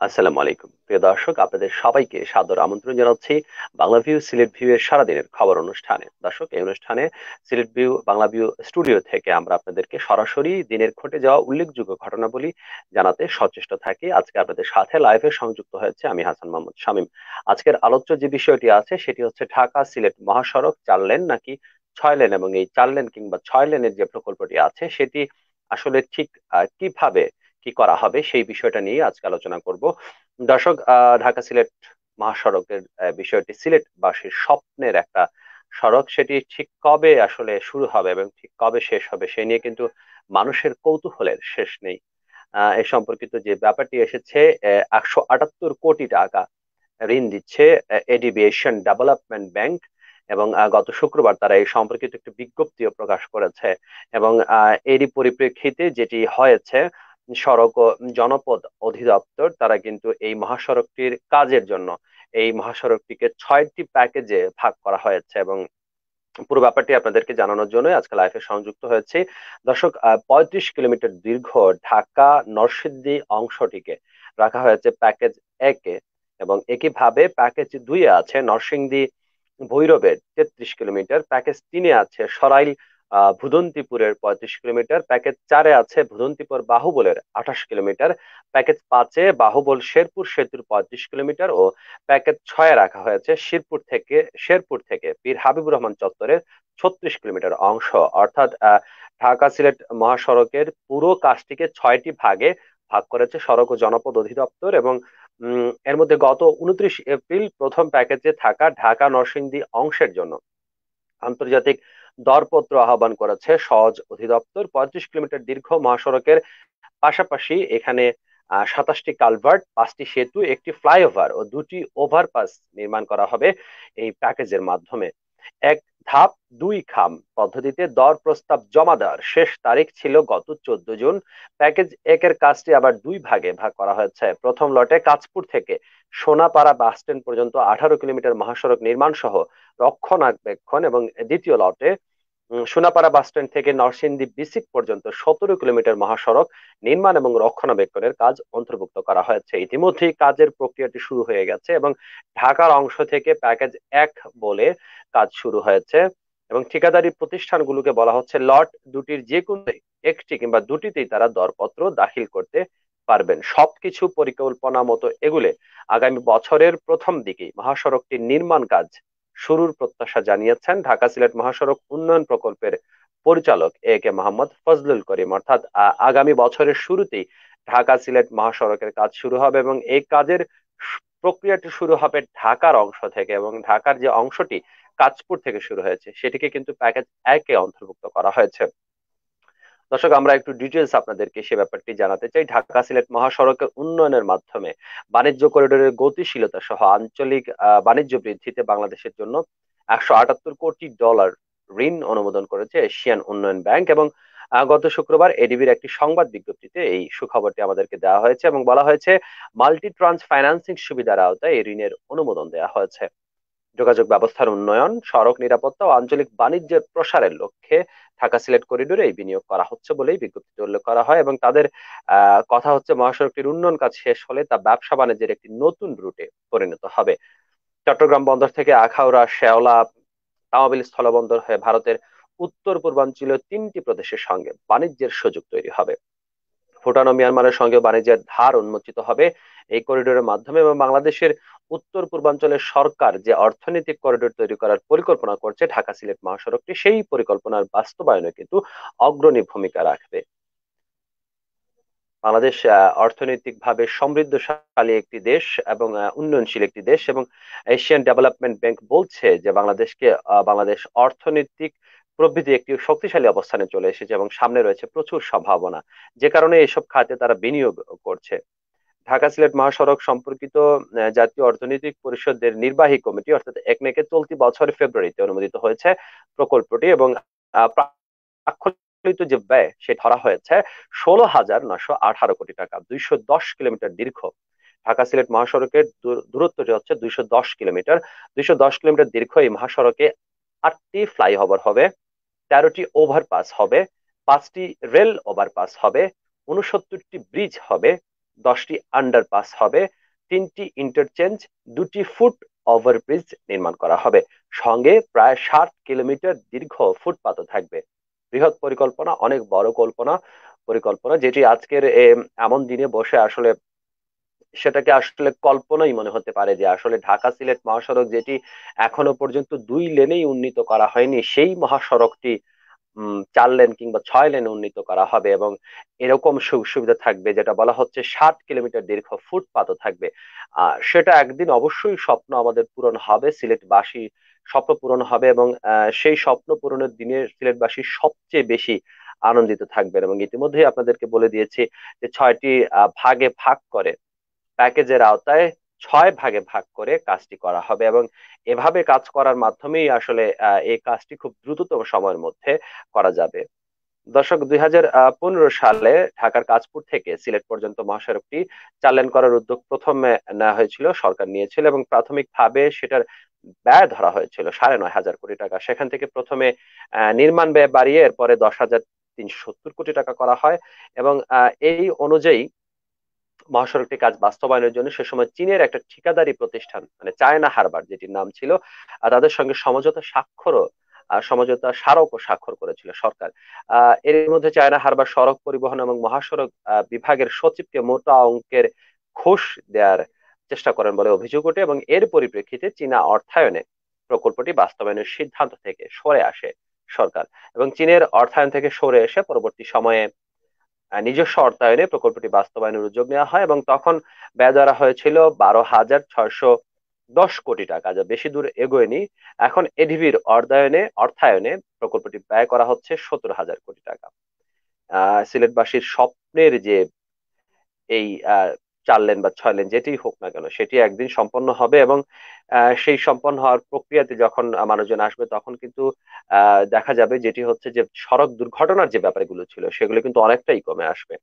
আসসালামু আলাইকুম প্রিয় দর্শক, আপনাদের সবাইকে সাদর আমন্ত্রণ জানাচ্ছি বাংলা ভিউ সিলেট ভিউ এর সারাদিনের খবর অনুষ্ঠানে। দর্শক, এই অনুষ্ঠানে Sylhet view Bangla view studio থেকে আমরা আপনাদেরকে সরাসরি দিনের ঘটে যাওয়া উল্লেখযোগ্য ঘটনাবলী জানাতে সচেষ্ট থাকি। আজকে আপনাদের সাথে লাইভে সংযুক্ত হয়েছে আমি হাসান মোহাম্মদ শামীম। আজকের আলোচ্য যে বিষয়টি আছে সেটি হচ্ছে ঢাকা সিলেট মহাসড়ক 4 লেন নাকি 6 লেন, এবং এই 4 লেন কিংবা 6 লেনের যে প্রকল্পটি আছে সেটি আসলে ঠিক কিভাবে কি করা হবে সেই বিষয়টা নিয়ে আজকে আলোচনা করব। দর্শক, ঢাকা সিলেট মহাসড়কের বিষয়টি সিলেটবাসীর স্বপ্নের একটা সড়ক। সেটি ঠিক কবে আসলে শুরু হবে এবং ঠিক কবে শেষ হবে সে নিয়ে কিন্তু মানুষের কৌতূহলের শেষ নেই। এ সম্পর্কিত যে ব্যাপারটি এসেছে, 178 কোটি টাকা ঋণ দিচ্ছে এডিবি এশিয়ান ডেভেলপমেন্ট ব্যাংক, এবং গত শুক্রবার তারা এই সম্পর্কিত একটি বিজ্ঞপ্তিও প্রকাশ করেছে। এবং এরই পরিপ্রেক্ষিতে যেটি হয়েছে, সড়ক ও জনপদ অধিদপ্তর তারা কিন্তু এই মহাসড়কটির কাজের জন্য এই মহাসড়কটিকে 6টি প্যাকেজে ভাগ করা হয়েছে। এবং পুরো ব্যাপারটি আপনাদেরকে জানানোর জন্য আজকে লাইভে সংযুক্ত হয়েছে। দর্শক, 35 কিলোমিটার দীর্ঘ ঢাকা নরসিংদী অংশটিকে রাখা হয়েছে প্যাকেজ 1-এ, এবং একইভাবে প্যাকেজ 2-এ আছে নরসিংদী ভৈরবের 33 কিলোমিটার, প্যাকেজ 3-এ আছে সরাইল ভুদন্তিপুরের 35 কিলোমিটার, প্যাকেজ 4-এ আছে ভুদন্তিপুর বাহুবলের 28 কিলোমিটার, প্যাকেজ 5-এ বাহুবল শেরপুর সেতুর 35 কিলোমিটার, ও প্যাকেজ 6-এ রাখা হয়েছে শেরপুর থেকে পীর হাবিবুর রহমান চত্বরের 36 কিলোমিটার অংশ। অর্থাৎ ঢাকা সিলেট মহাসড়কের পুরো কাজটিকে 6টি ভাগে ভাগ করেছে সড়ক ও জনপদ অধিদপ্তর। এবং এর মধ্যে গত 29 এপ্রিল প্রথম প্যাকেজে থাকা ঢাকা নরসিংদী অংশের জন্য আন্তর্জাতিক দরপত্র আহ্বান করেছে সওজ অধিদপ্তর। 35 কিলোমিটার দীর্ঘ মহাসড়কের পাশাপাশি এখানে 27টি কালভার্ট, 5টি সেতু, একটি ফ্লাইওভার ও 2টি ওভারপাস নির্মাণ করা হবে এই প্যাকেজের মাধ্যমে। এক ধাপ দুই খাম পদ্ধতিতে দর প্রস্তাব জমা দেওয়ার শেষ তারিখ ছিল গত 14 জুন। প্যাকেজ 1-এর কাজটি আবার দুই ভাগে ভাগ করা হয়েছে। প্রথম লটে কাঁচপুর থেকে সোনাপাড়া বাস স্ট্যান্ড পর্যন্ত 18 কিলোমিটার মহাসড়ক নির্মাণ সহ রক্ষণাবেক্ষণ, এবং দ্বিতীয় লটে সোনাপাড়া বাস স্ট্যান্ড থেকে নরসিংদী বিসিক পর্যন্ত 17 কিলোমিটার মহাসড়ক নির্মাণ এবং রক্ষণাবেক্ষণের কাজ অন্তর্ভুক্ত করা হয়েছে। ইতিমধ্যেই কাজের প্রক্রিয়াটি শুরু হয়ে গেছে, এবং ঢাকার অংশ থেকে প্যাকেজ 1 বলে কাজ শুরু হয়েছে। এবং ঠিকাদারি প্রতিষ্ঠানগুলোকে বলা হচ্ছে লট দুটির যে কোনো একটি কিংবা দুটিতেই তারা দরপত্র দাখিল করতে পারবেন। সবকিছু পরিকল্পনা মতো এগুলে আগামী বছরের প্রথম দিকেই মহাসড়কটির নির্মাণ কাজ শুরুর প্রত্যাশা জানিয়েছেন ঢাকা সিলেট মহাসড়ক উন্নয়ন প্রকল্পের পরিচালক A K মোহাম্মদ ফজলুল করিম। অর্থাৎ আগামী বছরের শুরুতেই ঢাকা সিলেট মহাসড়কের কাজ শুরু হবে, এবং এই কাজের প্রক্রিয়াটি শুরু হবে ঢাকার অংশ থেকে, এবং ঢাকার যে অংশটি কাঁচপুর থেকে শুরু হয়েছে সেটিকে কিন্তু প্যাকেজ 1-এ অন্তর্ভুক্ত করা হয়েছে। দর্শক, আমরা একটু ডিটেলস আপনাদেরকে সে ব্যাপারটি জানাতে চাই। ঢাকা সিলেট মহাসড়কের উন্নয়নের মাধ্যমে বাণিজ্য করিডোরের গতিশীলতা সহ আঞ্চলিক বাণিজ্য বৃদ্ধিতে বাংলাদেশের জন্য $178 কোটি ঋণ অনুমোদন করেছে এশিয়ান উন্নয়ন ব্যাংক। এবং গত শুক্রবার এডিবির একটি সংবাদ বিজ্ঞপ্তিতে এই সুখবরটি আমাদেরকে দেওয়া হয়েছে, এবং বলা হয়েছে মাল্টি ট্রান্স ফাইন্যান্সিং সুবিধার আওতায় এই ঋণের অনুমোদন দেওয়া হয়েছে। যোগাযোগ ব্যবস্থার উন্নয়ন, সড়ক নিরাপত্তা ও আঞ্চলিক বাণিজ্যের প্রসারের লক্ষ্যে ঢাকা সিলেট করিডোরে এই বিনিয়োগ করা হচ্ছে বলেই বিজ্ঞপ্তিতে উল্লেখ করা হয়। এবং তাদের কথা হচ্ছে মহাসড়কটির উন্নয়ন কাজ শেষ হলে তা ব্যবসা বাণিজ্যের একটি নতুন রুটে পরিণত হবে। চট্টগ্রাম বন্দর থেকে আখাউড়া, শেওলা, তামাবিল স্থলবন্দর হয়ে ভারতের উত্তর পূর্বাঞ্চলীয় 3টি প্রদেশের সঙ্গে বাণিজ্যের সুযোগ তৈরি হবে। ভুটান ও মিয়ানমারের সঙ্গে বাণিজ্যের ধার উন্মোচিত হবে এই করিডোরের মাধ্যমে। এবং বাংলাদেশের উত্তর পূর্বাঞ্চলের সরকার যে অর্থনৈতিক করিডোর তৈরি করার পরিকল্পনা করছে ঢাকা সিলেট মহাসড়কটি সেই পরিকল্পনার বাস্তবায়নে কিন্তু অগ্রণী ভূমিকা রাখবে। বাংলাদেশ অর্থনৈতিকভাবে সমৃদ্ধশালী একটি দেশ এবং উন্নয়নশীল একটি দেশ, এবং এশিয়ান ডেভেলপমেন্ট ব্যাংক বলছে যে বাংলাদেশ অর্থনৈতিক প্রবৃদ্ধি একটি শক্তিশালী অবস্থানে চলে এসেছে এবং সামনে রয়েছে প্রচুর সম্ভাবনা, যে কারণে এসব খাতে তারা বিনিয়োগ করছে। ঢাকা সিলেট মহাসড়ক সম্পর্কিত জাতীয় অর্থনৈতিক পরিষদের নির্বাহী কমিটি অর্থাৎ একনেকে চলতি বছর ফেব্রুয়ারিতে অনুমোদিত হয়েছে প্রকল্পটি। এবং প্রাক্ষলিত যে ব্যয় সে ধরা হয়েছে 16,918 কোটি টাকা। 210 কিলোমিটার দীর্ঘ ঢাকা সিলেট মহাসড়কের দূরত্বটি হচ্ছে 210 কিলোমিটার। 210 কিলোমিটার দীর্ঘ এই মহাসড়কে 8টি ফ্লাইওভার হবে, 13টি ওভারপাস হবে, 5টি রেল ওভারপাস হবে, 69টি ব্রিজ হবে, 10টি আন্ডারপাস হবে, 3টি ইন্টারচেঞ্জ, 2টি ফুট ওভারব্রিজ নির্মাণ করা হবে। সঙ্গে প্রায় 60 কিলোমিটার দীর্ঘ ফুটপাতও থাকবে। বৃহৎ পরিকল্পনা, অনেক বড় পরিকল্পনা, যেটি আজকের এমন দিনে বসে আসলে সেটাকে আসলে কল্পনাই মনে হতে পারে যে আসলে ঢাকা সিলেট মহাসড়ক, যেটি এখনো পর্যন্ত 2 লেনেই উন্নীত করা হয়নি, সেই মহাসড়কটি 4 লেন কিংবা 6 লেনে উন্নীত করা হবে। এবং এরকম সুযোগ সুবিধা থাকবে, যেটা বলা হচ্ছে 60 কিলোমিটার দীর্ঘ ফুটপাতও থাকবে। সেটা একদিন অবশ্যই স্বপ্ন আমাদের পূরণ হবে, সিলেটবাসী স্বপ্ন পূরণ হবে। এবং সেই স্বপ্ন পূরণের দিনে সিলেটবাসী সবচেয়ে বেশি আনন্দিত থাকবেন। এবং ইতিমধ্যেই আপনাদেরকে বলে দিয়েছি যে 6টি ভাগে ভাগ করে, প্যাকেজের আওতায় 6 ভাগে ভাগ করে কাজটি করা হবে। এবং এভাবে কাজ করার মাধ্যমেই আসলে এই কাজটি খুব দ্রুততম সময়ের মধ্যে করা যাবে। দর্শক, 2015 সালে ঢাকার কাঁচপুর থেকে সিলেট পর্যন্ত মহাসড়কটি 4 লেন করার উদ্যোগ প্রথমে নেওয়া হয়েছিল, সরকার নিয়েছিল, এবং প্রাথমিকভাবে সেটার ব্যয় ধরা হয়েছিল 9,500 কোটি টাকা। সেখান থেকে প্রথমে নির্মাণ ব্যয় বাড়িয়ে এরপরে 10,370 কোটি টাকা করা হয়। এবং এই অনুযায়ী মহাসড়কটি কাজ বাস্তবায়নের জন্য সে সময় চীনের একটা ঠিকাদারি প্রতিষ্ঠান, মানে চায়না হারবার যেটির নাম ছিল, তাদের সঙ্গে সমঝোতা স্মারকও স্বাক্ষর করেছিল সরকার। এর মধ্যে চায়না হারবার সড়ক পরিবহন এবং মহাসড়ক বিভাগের সচিবকে মোটা অঙ্কের ঘুষ দেওয়ার চেষ্টা করেন বলে অভিযোগ ওঠে, এবং এর পরিপ্রেক্ষিতে চীনা অর্থায়নে প্রকল্পটি বাস্তবায়নের সিদ্ধান্ত থেকে সরে আসে সরকার। এবং চীনের অর্থায়ন থেকে সরে এসে পরবর্তী সময়ে নিজস্ব অর্থায়নে প্রকল্পটি বাস্তবায়নের উদ্যোগ নেওয়া হয়, এবং তখন ব্যয় ধরা হয়েছিল 12,610 কোটি টাকা, যা বেশি দূর এগোয়নি। এখন এডিবির অর্থায়নে প্রকল্পটি ব্যয় করা হচ্ছে 17,000 কোটি টাকা। সিলেটবাসীর স্বপ্নের যে এই 4 লেন বা 6 লেন যেটি হোক না কেন, সেটি একদিন সম্পন্ন হবে। এবং সেই সম্পন্ন হওয়ার প্রক্রিয়াতে যখন মানুষজন আসবে, তখন কিন্তু দেখা যাবে যেটি হচ্ছে যে সড়ক দুর্ঘটনার যে ব্যাপারগুলো ছিল সেগুলো কিন্তু অনেকটাই কমে আসবে।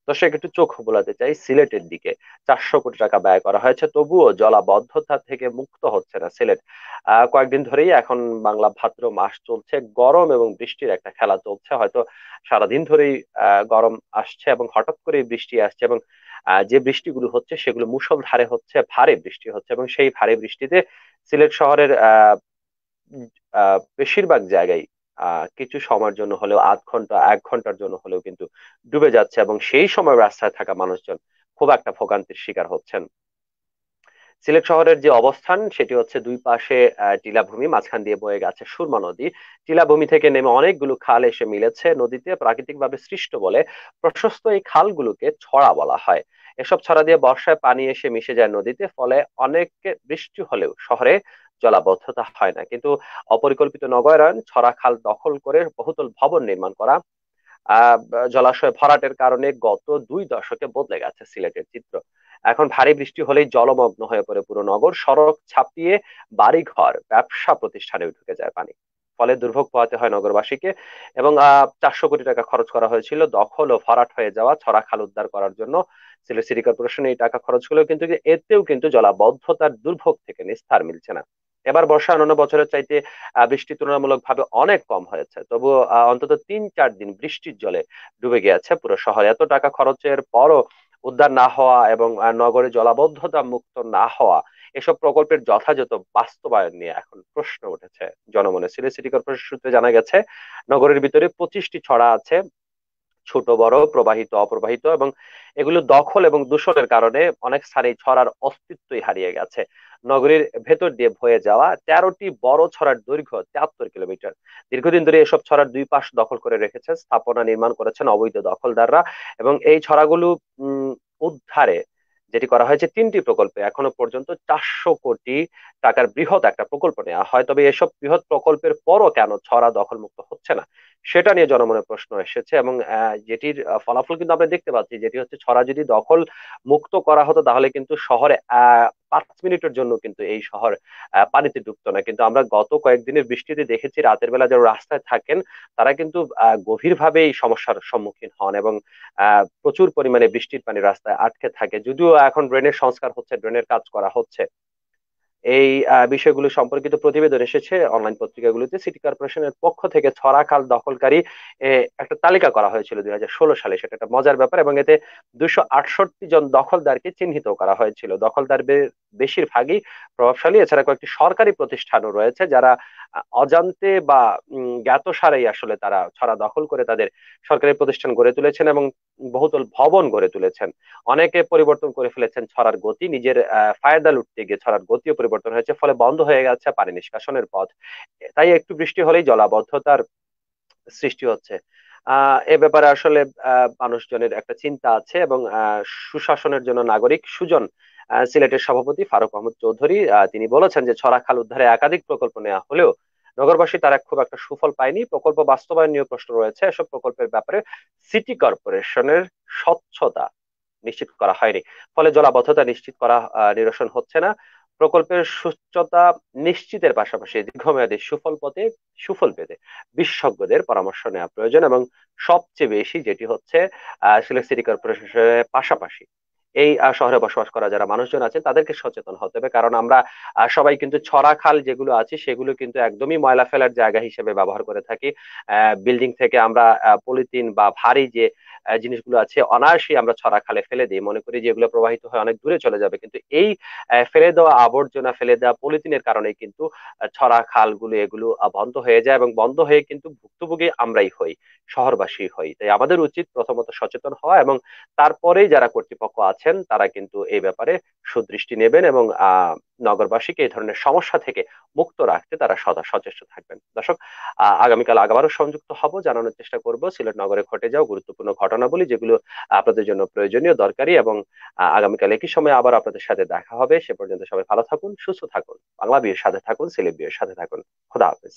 দর্শক, একটু চোখ বোলাতে চাই সিলেটের দিকে। 400 কোটি টাকা ব্যয় করা হয়েছে, তবুও জলাবদ্ধতা থেকে মুক্ত হচ্ছে না সিলেট। কয়েকদিন ধরেই এখন বাংলা ভাদ্র মাস চলছে, গরম এবং বৃষ্টির একটা খেলা চলছে। হয়তো সারাদিন ধরেই গরম আসছে এবং হঠাৎ করে বৃষ্টি আসছে, এবং যে বৃষ্টিগুলো হচ্ছে সেগুলো মুষলধারে হচ্ছে, ভারী বৃষ্টি হচ্ছে। এবং সেই ভারী বৃষ্টিতে সিলেট শহরের বেশিরভাগ জায়গায় কিছু সময়ের জন্য হলেও, আধ ঘন্টা 1 ঘন্টার জন্য হলেও কিন্তু ডুবে যাচ্ছে। এবং সেই সময় রাস্তায় থাকা মানুষজন খুব একটা ভোগান্তির শিকার হচ্ছেন। সিলেট শহরের যে অবস্থান সেটি হচ্ছে দুই পাশে টিলাভূমি, মাঝখান দিয়ে বয়ে গেছে সুরমা নদী। টিলাভূমি থেকে নেমে অনেকগুলো খাল এসে মিলেছে নদীতে, প্রাকৃতিকভাবে সৃষ্ট বলে প্রশস্ত এই খালগুলোকে ছড়া বলা হয়। এসব ছড়া দিয়ে বর্ষায় পানি এসে মিশে যায় নদীতে, ফলে অনেক বৃষ্টি হলেও শহরে জলাবদ্ধতা হয় না। কিন্তু অপরিকল্পিত নগরায়ন, ছড়া খাল দখল করে বহুতল ভবন নির্মাণ করা, আহ জলাশয় ভরাটের কারণে গত 2 দশকে বদলে গেছে সিলেটের চিত্র। এখন ভারী বৃষ্টি হলেই জলমগ্ন হয়ে পড়ে পুরো নগর, সড়ক ছাপিয়ে বাড়িঘর, ব্যবসা প্রতিষ্ঠানে ঢুকে যায় পানি। ফলে দুর্ভোগ পোহাতে হয় নগরবাসীকে। এবং 400 কোটি টাকা খরচ করা হয়েছিল দখল ও ভরাট হয়ে যাওয়া ছড়া খাল উদ্ধার করার জন্য। সিলেট সিটি কর্পোরেশন এই টাকা খরচ করলেও কিন্তু এতেও কিন্তু জলাবদ্ধতার দুর্ভোগ থেকে নিস্তার মিলছে না। এবার বর্ষা অন্যান্য বছরের চাইতে বৃষ্টি তুলনামূলকভাবে অনেক কম হয়েছে, তবুও অন্তত 3-4 দিন বৃষ্টির জলে ডুবে গিয়েছে পুরো শহর। এত টাকা খরচের পরও উদ্ধার না হওয়া এবং নগরে জলাবদ্ধতা মুক্ত না হওয়া, এসব প্রকল্পের যথাযথ বাস্তবায়ন নিয়ে এখন প্রশ্ন উঠেছে জনমনে। সিলেট সিটি কর্পোরেশন সূত্রে জানা গেছে, নগরের ভিতরে 25টি ছড়া আছে, ছোট বড়, প্রবাহিত অপ্রবাহিত, এবং এগুলো দখল এবং দূষণের কারণে অনেক স্থানে ছড়ার অস্তিত্বই হারিয়ে গেছে। নগরীর ভেতর দিয়ে বয়ে যাওয়া 13টি বড় ছড়ার দৈর্ঘ্য 73 কিলোমিটার। দীর্ঘদিন ধরে এসব ছড়ার দুই পাশ দখল করে রেখেছে, স্থাপনা নির্মাণ করেছেন অবৈধ দখলদাররা। এবং এই ছড়াগুলো উদ্ধারে যেটি করা হয়েছে 3টি প্রকল্পে, এখনো পর্যন্ত 400 কোটি টাকার বৃহৎ একটা প্রকল্প নেওয়া হয়। তবে এসব বৃহৎ প্রকল্পের পরও কেন ছড়া দখলমুক্ত হচ্ছে না, সেটা নিয়ে জনমনে প্রশ্ন এসেছে। এবং যেটির ফলাফল কিন্তু আমরা দেখতে পাচ্ছি, যেটি হচ্ছে ছড়া যদি দখল মুক্ত করা হতো তাহলে কিন্তু শহরে 5 মিনিটের জন্য কিন্তু এই শহর পানিতে ডুবতো না। কিন্তু আমরা গত কয়েকদিনের বৃষ্টিতে দেখেছি, রাতের বেলা যারা রাস্তায় থাকেন তারা কিন্তু গভীরভাবে এই সমস্যার সম্মুখীন হন, এবং প্রচুর পরিমাণে বৃষ্টির পানি রাস্তায় আটকে থাকে। যদিও এখন ড্রেনের সংস্কার হচ্ছে, ড্রেনের কাজ করা হচ্ছে, এই বিষয়গুলো সম্পর্কিত প্রতিবেদন এসেছে অনলাইন পত্রিকাগুলোতে। সিটি কর্পোরেশনের পক্ষ থেকে ছড়াখাল দখলকারী একটা তালিকা করা হয়েছিল 2016 সালে, সেটা একটা মজার ব্যাপার। এবং এতে 268 জন দখলদারকে চিহ্নিত করা হয়েছিল। দখলদারদের বেশিরভাগই প্রভাবশালী, এছাড়া কয়েকটি সরকারি প্রতিষ্ঠানও রয়েছে যারা অজান্তে বা জ্ঞাতসারেই আসলে তারা ছড়া দখল করে তাদের সরকারি প্রতিষ্ঠান গড়ে তুলেছেন এবং বহুতল ভবন গড়ে তুলেছেন। অনেকে পরিবর্তন করে ফেলেছেন ছড়ার গতি, নিজের ফায়দা লুটতে গিয়ে ছড়ার গতিও পরিবর্তন হয়েছে, ফলে বন্ধ হয়ে গেছে পানি নিষ্কাশনের পথ। তাই একটু বৃষ্টি হলেই জলাবদ্ধতার সৃষ্টি হচ্ছে। এ ব্যাপারে আসলে মানুষজনের একটা চিন্তা আছে এবং সুশাসনের জন্য নাগরিক সুজন সিলেটের সভাপতি ফারুক আহমদ চৌধুরী তিনি বলেছেন যে ছড়া খাল উদ্ধারে একাধিক প্রকল্প নেওয়া হলেও নগরবাসী তারা খুব একটা সুফল পায়নি। প্রকল্প বাস্তবায়ন নিয়ে প্রশ্ন রয়েছে। এসব প্রকল্পের ব্যাপারে সিটি কর্পোরেশনের স্বচ্ছতা নিশ্চিত করা হয়নি, ফলে জলাবদ্ধতা নিশ্চিত করা নিরসন হচ্ছে না। প্রকল্পের সুস্থতা নিশ্চিতের পাশাপাশি দীর্ঘমেয়াদী সুফল পেতে বিশেষজ্ঞদের পরামর্শ নেওয়া প্রয়োজন। এবং সবচেয়ে বেশি যেটি হচ্ছে সিলেট সিটি কর্পোরেশনের পাশাপাশি এই শহরে বসবাস করা যারা মানুষজন আছেন তাদেরকে সচেতন হতে হবে। কারণ আমরা সবাই কিন্তু ছড়া খাল যেগুলো আছে সেগুলো কিন্তু একদমই ময়লা ফেলার জায়গা হিসেবে ব্যবহার করে থাকি। বিল্ডিং থেকে আমরা পলিথিন বা ভারী যে জিনিসগুলো আছে অনায়াসেই আমরা ছড়া খালে ফেলে দিই, মনে করি যে এগুলো প্রবাহিত হয়ে অনেক দূরে চলে যাবে। কিন্তু এই ফেলে দেওয়া আবর্জনা, ফেলে দেওয়া পলিথিনের কারণে কিন্তু ছড়া খালগুলো এগুলো বন্ধ হয়ে যায় এবং বন্ধ হয়ে কিন্তু ভুক্তভোগী আমরাই হই, শহরবাসী হই। তাই আমাদের উচিত প্রথমত সচেতন হওয়া এবং তারপরেই যারা কর্তৃপক্ষ আছেন তারা কিন্তু এই ব্যাপারে সুদৃষ্টি নেবেন এবং নগরবাসীকে এই ধরনের সমস্যা থেকে মুক্ত রাখতে তারা সদা সচেষ্ট থাকবেন। দর্শক, আগামীকাল আবারও সংযুক্ত হব, জানানোর চেষ্টা করব সিলেট নগরে ঘটে যাওয়া গুরুত্বপূর্ণ ঘটনাবলী যেগুলো আপনাদের জন্য প্রয়োজনীয়, দরকারি। এবং আগামীকাল একই সময় আবার আপনাদের সাথে দেখা হবে। সে পর্যন্ত সবাই ভালো থাকুন, সুস্থ থাকুন, বাংলা বিয়ের সাথে থাকুন, সিলেট বিয়ের সাথে থাকুন। খোদা হাফেজ।